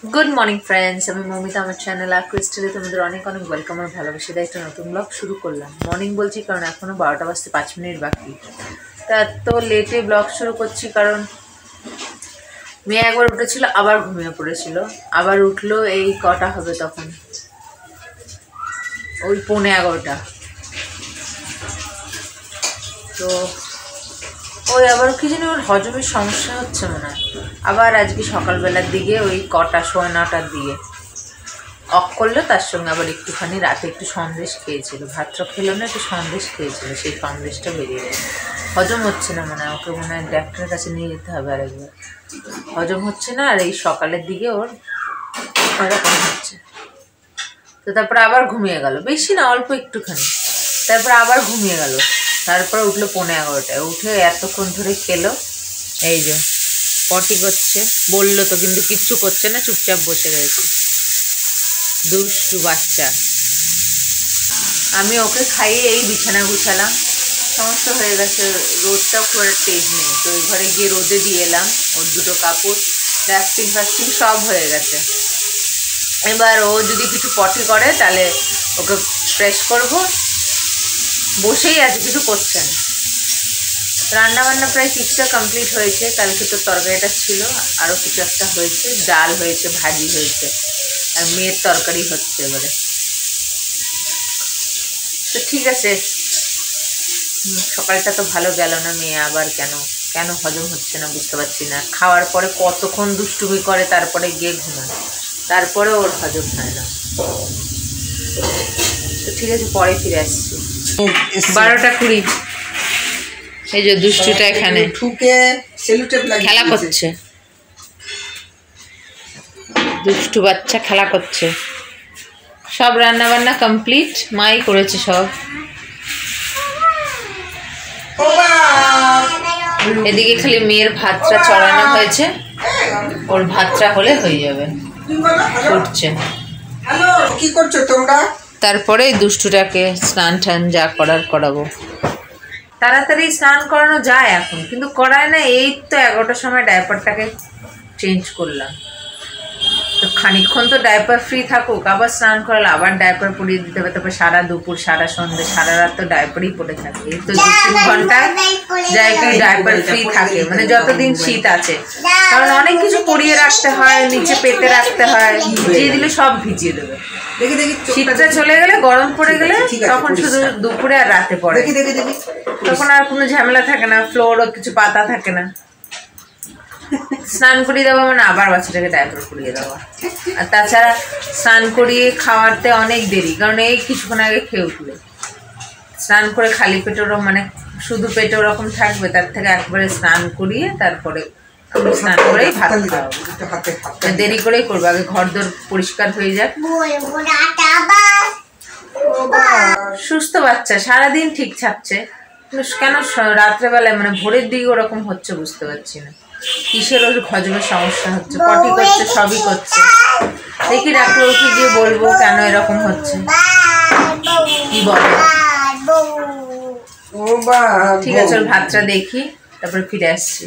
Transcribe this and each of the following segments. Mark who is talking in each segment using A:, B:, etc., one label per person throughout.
A: Good morning friends আমি মমিতা আমার channel আর ক্রিস্টালে তোমাদের অনেক অনেক ওয়েলকাম আর ভালোবাসা দিয়ে একটা নতুন ব্লগ শুরু করলাম। মর্নিং বলছি কারণ এখনো 12টা বাজতে 5 মিনিট বাকি। তা তো লেটে ব্লগ শুরু করছি কারণ মেয়ে একবার উঠেছিল আবার ঘুমিয়ে পড়েছিল, আবার উঠলো এই কটা হবে তখন ওই 11:15। তো ওই আবার কি জানি ওর হজমের সমস্যা হচ্ছে মনে হয়। আবার আজকে সকালবেলার দিকে ওই কটা 9:30টার দিকে অফ করলো, তার সঙ্গে আবার একটুখানি রাতে একটু সন্দেশ খেয়েছিল, ভাতটা খেলো না, একটু সন্দেশ খেয়েছিল, সেই সন্দেশটা বেরিয়ে গেল। হজম হচ্ছে না মনে হয়, ওকে মনে হয় ডাক্তারের কাছে নিয়ে যেতে হবে আরেকবার। হজম হচ্ছে না আর এই সকালের দিকে ওর এরকম হচ্ছে। তো তারপরে আবার ঘুমিয়ে গেল, বেশি না অল্প একটুখানি, তারপরে আবার ঘুমিয়ে গেল। তারপরে উঠলো 11:15টায়, উঠে এতক্ষণ ধরে খেলো। এই যে পটি করছে, বললো তো কিন্তু কিচ্ছু করছে না, চুপচাপ বসে রয়েছে, দুষ্টু বাচ্চা। আমি ওকে খাইয়ে এই বিছানা গুছালাম, সমস্ত হয়ে গেছে। রোদটাও খুব একটা তেজ নেই, তো ওই ঘরে গিয়ে রোদে দিয়ে এলাম। ওর দুটো কাপড় ডাস্টিং ফাস্টিং সব হয়ে গেছে। এবার ও যদি কিছু পটি করে তাহলে ওকে ফ্রেশ করবো, বসেই আছে, কিছু করছে না। রান্নাবান্না প্রায় কিছুটা কমপ্লিট হয়েছে, কালকে তো তরকারিটা ছিল, আরও কিছু একটা হয়েছে, ডাল হয়েছে, ভাজি হয়েছে, আর মেয়ের তরকারি হচ্ছে এবারে। তো ঠিক আছে, সকালটা তো ভালো গেল না। মেয়ে আবার কেন হজম হচ্ছে না বুঝতে পারছি না। খাওয়ার পরে কতক্ষণ দুষ্টুমি করে, তারপরে গিয়ে ঘুমায়, তারপরে ওর হজম হয় না। তো ঠিক আছে, পরে ফিরে আসছি। 12:20 এই যে দুষ্টুটা এখানে খেলা করছে, দুষ্টু বাচ্চা খেলা করছে। সব রান্না বান্না কমপ্লিট, মাই করেছে সব। এদিকে খালি মেয়ের ভাতটা চড়ানো হয়েছে, ওর ভাতটা হলে হয়ে যাবে, ফুটছে।
B: কি করছো তোমরা?
A: তারপরে দুষ্টুটাকে স্নান টান যা করাবো। তাড়াতাড়ি স্নান করানো যায় এখন, কিন্তু করায় না। এই তো 11টার সময় ডায়পারটাকে চেঞ্জ করলাম, তো খানিকক্ষণ তো ডায়পার ফ্রি থাকুক, আবার স্নান করালে আবার ডায়পার পরিয়ে দিতে হবে, তারপর সারা দুপুর সারা সন্ধ্যে সারা রাত তো ডায়পারই পরে থাকে। এই তো 2-3 ঘন্টা ডায়পার ফ্রি থাকে, মানে যতদিন শীত আছে। কারণ অনেক কিছু পরিয়ে রাখতে হয়, নিচে পেতে রাখতে হয়, ভিজিয়ে দিলে সব ভিজিয়ে দেবে। শীতটা চলে গেলে, গরম পড়ে গেলে তখন শুধু দুপুরে আর রাতে পড়ে, তখন আর কোনো ঝামেলা থাকে না, ফ্লোরও কিছু পাতা থাকে না। স্নান করিয়ে দেওয়া মানে আবার বাচ্চাটাকে ডায়পার করিয়ে দেওয়া। আর তাছাড়া স্নান করিয়ে খাওয়াতে অনেক দেরি, কারণ এই কিছুক্ষণ আগে খেয়ে উঠলে। স্নান করে খালি পেটে ওরকম, মানে শুধু পেটে ওরকম থাকবে, তার থেকে একবারে স্নান করিয়ে তারপরে স্নান করেই ভাত খাওয়াবো। দেরি করেই করবো, আগে ঘর দোর পরিষ্কার হয়ে যাক। সুস্থ বাচ্চা, সারাদিন ঠিক থাকছে, কেন রাত্রেবেলায় মানে ভোরের দিকে ওরকম হচ্ছে বুঝতে পারছি না। কিসের ওর হজমের সমস্যা হচ্ছে, পটি করছে, সবই করছে। দেখি ডাক্তারকে গিয়ে বলবো কেন এরকম হচ্ছে, কি বলে। ঠিক আছে, ওর ভাতটা দেখি, তারপরে ফিরে আসছি।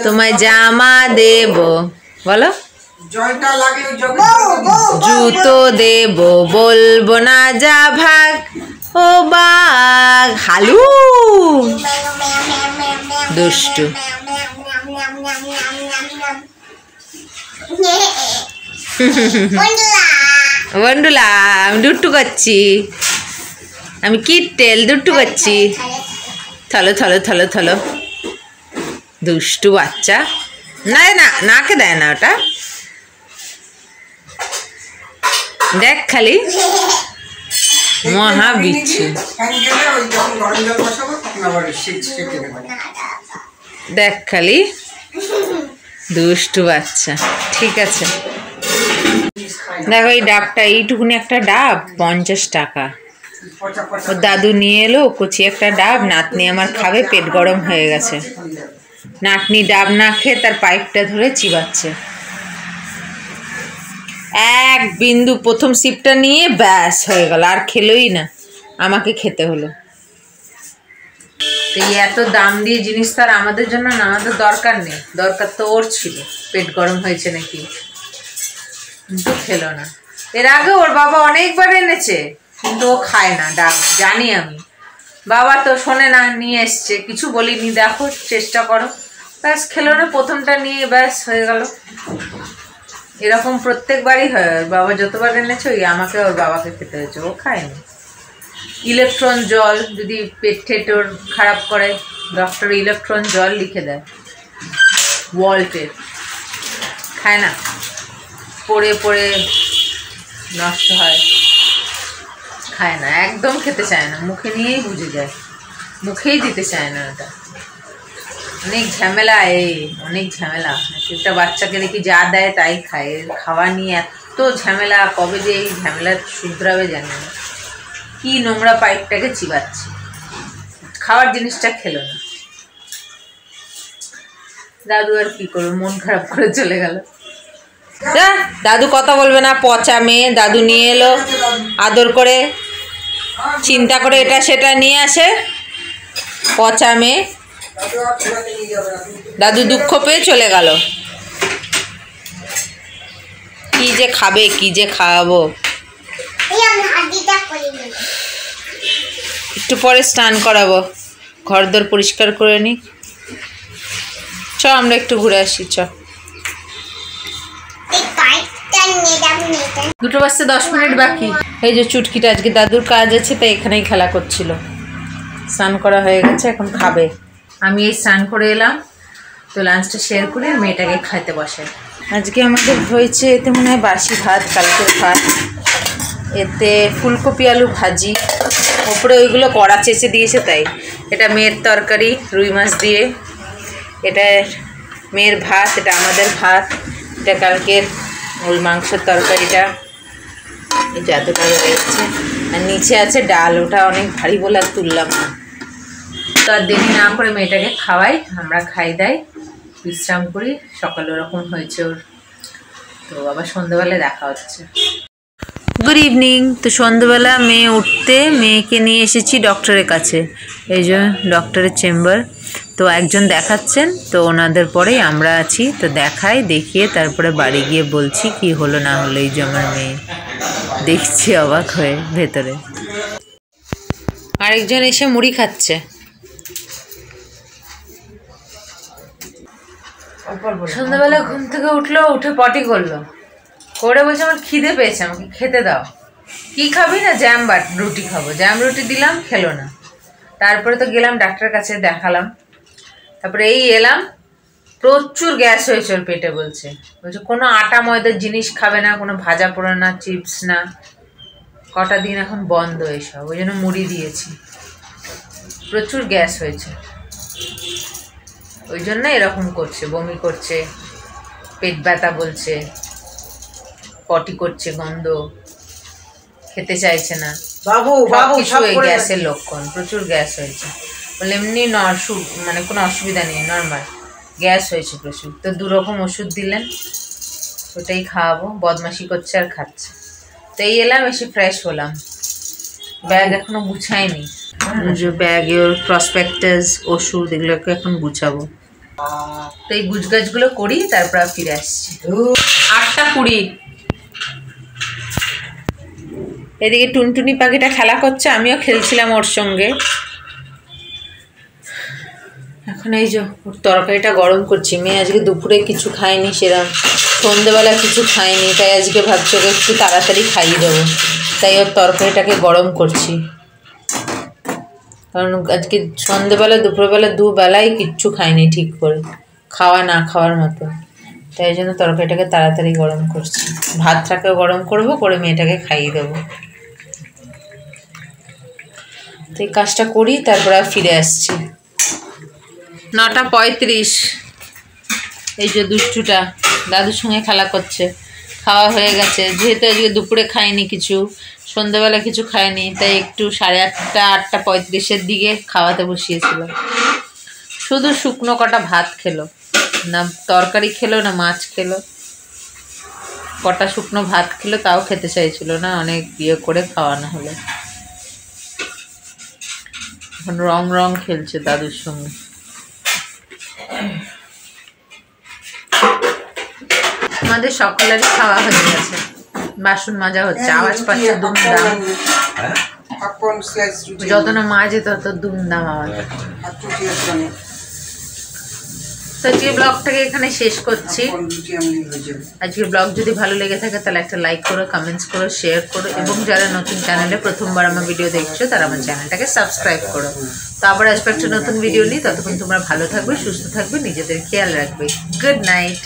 A: তোমায় জামা দেব, বলো। জুতো দেব, বলবো না যা ভাগ, ও বাঘ হালু দুষ্টু। বন্ডুলা, আমি দুট্টু করছি, আমি কিটেল দুট্টু করছি। থলো থলো থলো থলো, দুষ্টু বাচ্চা। না না, নাকে দেয় না ওটা, দেখ খালি মহা বিচ্ছু। দেখ খালি দুষ্টু বাচ্চা। ঠিক আছে, দেখো এই ডাবটা, এইটুকুনি একটা ডাব 50 টাকা। ওর দাদু নিয়ে এলো কচি একটা ডাব, নাতনি আমার খাবে, পেট গরম হয়ে গেছে। নাতনি ডাব না খেয়ে তার পাইপটা ধরে চিবাচ্ছে। এক বিন্দু প্রথম সিপটা নিয়ে ব্যাস হয়ে গেল, আর খেলোই না, আমাকে খেতে হলো। এই এত দাম দিয়ে জিনিস তো আর আমাদের জন্য না, আমাদের দরকার নেই, দরকার তো ওর ছিল, পেট গরম হয়েছে নাকি, কিন্তু খেলো না। এর আগে ওর বাবা অনেকবার এনেছে, কিন্তু ও খায় না, ডাক জানি আমি। বাবা তো শোনে না, নিয়ে এসছে, কিছু বলিনি, দেখো চেষ্টা করো, ব্যাস খেলো না, প্রথমটা নিয়ে ব্যাস হয়ে গেল। এরকম প্রত্যেকবারই হয়, বাবা যতবার এনেছে ওই আমাকে ওর বাবাকে খেতে হয়েছে, ও খায়নি। ইলেকট্রন জল যদি পেট ঠেট ওর খারাপ করে, ডক্টর ইলেকট্রন জল লিখে দেয় ওয়াল্টের, খায় না, পড়ে পড়ে নষ্ট হয়, খায় না, একদম খেতে চায় না, মুখে নিয়েই বুঝে যায়, মুখেই দিতে চায় না ওটা। অনেক ঝামেলা, অনেক ঝামেলা। একটা বাচ্চাকে দেখি যা দেয় তাই খায়, খাওয়া নিয়ে এত ঝামেলা, কবে যে এই ঝামেলা শুধরাবে জানি না। কি নোংরা পাইপটাকে চিবাচ্ছে, খাওয়ার জিনিসটা খেলো না। দাদু আর কি করবে, মন খারাপ করে চলে গেল। দাদু কথা বলবে না, পচা মেয়ে। দাদু নিয়ে এলো আদর করে, চিন্তা করে এটা সেটা নিয়ে আসে, পচা মেয়ে। দাদু দুঃখ পেয়ে চলে গেল। কি যে খাবে, কি যে খাওয়াবো। একটু পরে স্নান করাবো, ঘরদোর পরিষ্কার করে নি। চ আমরা একটু ঘুরে আসি, চ। 2:10 বাকি। এই যে চুটকিটা আজকে দাদুর কাজ আছে, তাই এখানেই খেলা করছিল। স্নান করা হয়ে গেছে, এখন খাবে। আমি এই স্নান করে এলাম, তো লাঞ্চটা শেয়ার করে মেয়েটাকে খাইতে বসে। আজকে আমাদের হয়েছে, এতে মনে হয় বাসি ভাত, কালকের ভাত, এতে ফুলকপি আলু ভাজি, ওপরে ওইগুলো কড়া চেঁচে দিয়েছে তাই। এটা মেয়ের তরকারি রুই মাছ দিয়ে, এটা মেয়ের ভাত, এটা আমাদের ভাত, এটা কালকের ওই মাংসের তরকারিটা, এই যে এতটা রয়েছে। আর নিচে আছে ডাল, ওটা অনেক ভারী বলে আর তুললাম না। তো আর দেরি না করে মেয়েটাকে খাওয়াই, আমরা খাই দাই, বিশ্রাম করি। সকালে ওরকম হয়েছে ওর, তো আবার সন্ধ্যেবেলায় দেখা হচ্ছে। Good evening. তো সন্ধ্যেবেলা মেয়ে উঠতে, মেয়েকে নিয়ে এসেছি ডক্টরের কাছে, এই যে ডক্টরের চেম্বার। তো একজন দেখাচ্ছেন, তো ওনাদের পরেই আমরা আছি। তো দেখিয়ে তারপরে বাড়ি গিয়ে বলছি কি হলো না হলো। এই যে আমার মেয়ে দেখছি অবাক হয়ে ভেতরে। আরেকজন এসে মুড়ি খাচ্ছে। সন্ধ্যাবেলা ঘুম থেকে উঠলো, উঠে পটি করলো, করে বলছে আমার খিদে পেয়েছে, আমাকে খেতে দাও। কি খাবি না? জ্যাম রুটি খাবো। জ্যাম রুটি দিলাম, খেলো না। তারপরে তো গেলাম ডাক্তারের কাছে, দেখালাম। তারপরে এই এলাম, প্রচুর গ্যাস হয়েছে ওর পেটে। বলছে কোনো আটা ময়দার জিনিস খাবে না, কোনো ভাজা পোড়া না, চিপস না। কটা দিন এখন বন্ধ এসব, ওই জন্য মুড়ি দিয়েছি। প্রচুর গ্যাস হয়েছে, ওই জন্য এরকম করছে, বমি করছে, পেট ব্যথা বলছে, পটি করছে, গন্ধ, খেতে চাইছে না। কিছু এই গ্যাসের লক্ষণ, প্রচুর গ্যাস হয়েছে। বলে এমনি মানে কোনো অসুবিধা নেই, নর্মাল গ্যাস হয়েছে প্রচুর। তো 2 রকম ওষুধ দিলেন, ওটাই খাওয়াবো। বদমাশি করছে আর খাচ্ছে। তো এই এলাম, এসে ফ্রেশ হলাম। ব্যাগ এখনো গুছাইনি, ব্যাগে ওর প্রসপেক্টাস, ওষুধ, এগুলোকে এখন গুছাবো। তো এই গুছগাছগুলো করি, তারপর ফিরে আসছি। 8:20। এদিকে টুনটুনি পাখিটা খেলা করছে, আমিও খেলছিলাম ওর সঙ্গে। এখন এই যে ওর তরকারিটা গরম করছি। মেয়ে আজকে দুপুরে কিছু খায়নি, সেরকম সন্ধ্যেবেলা কিছু খায়নি, তাই আজকে ভাবছি ওকে একটু তাড়াতাড়ি খাইয়ে দেবো, তাই ওর তরকারিটাকে গরম করছি। কারণ আজকে সন্ধ্যেবেলা দুপুরবেলা দুবেলাই কিচ্ছু খায়নি ঠিক করে, খাওয়া না খাওয়ার মতো, তাই জন্য তরকারিটাকে তাড়াতাড়ি গরম করছি। ভাতটাকেও গরম করবো, করে মেয়েটাকে খাইয়ে দেবো। তো এই কাজটা করি, তারপর আর ফিরে আসছি। 9:35। এই যে দুষ্টুটা দাদুর সঙ্গে খেলা করছে। খাওয়া হয়ে গেছে, যেহেতু আজকে দুপুরে খায়নি কিছু, সন্ধ্যাবেলা কিছু খায়নি, তাই একটু 8:30 8:35 দিকে খাওয়াতে বসিয়েছিল। শুধু শুকনো কটা ভাত খেলো, না তরকারি খেলো না মাছ খেলো। কটা শুকনো ভাত খেলো, তাও খেতে চাইছিল না, অনেক ইয়ে করে খাওয়ানো হলো। এখন রং রং খেলছে দাদুর সঙ্গে। আমাদের সকলেরই খাওয়া হয়ে গেছে, বাসন মাজা হচ্ছে, আওয়াজ পাচ্ছে দুমদাম, যত না মাঝে তত দুমদাম আওয়াজ। তো আজকে ব্লগটাকে এখানে শেষ করছি। আজকের ব্লগ যদি ভালো লেগে থাকে তাহলে একটা লাইক করো, কমেন্টস করো, শেয়ার করো, এবং যারা নতুন চ্যানেলে প্রথমবার আমার ভিডিও দেখছো তারা আমার চ্যানেলটাকে সাবস্ক্রাইব করো। তো আবার আসবে একটা নতুন ভিডিও নিয়ে, ততক্ষণ তোমরা ভালো থাকবে, সুস্থ থাকবে, নিজেদের খেয়াল রাখবে। Good night.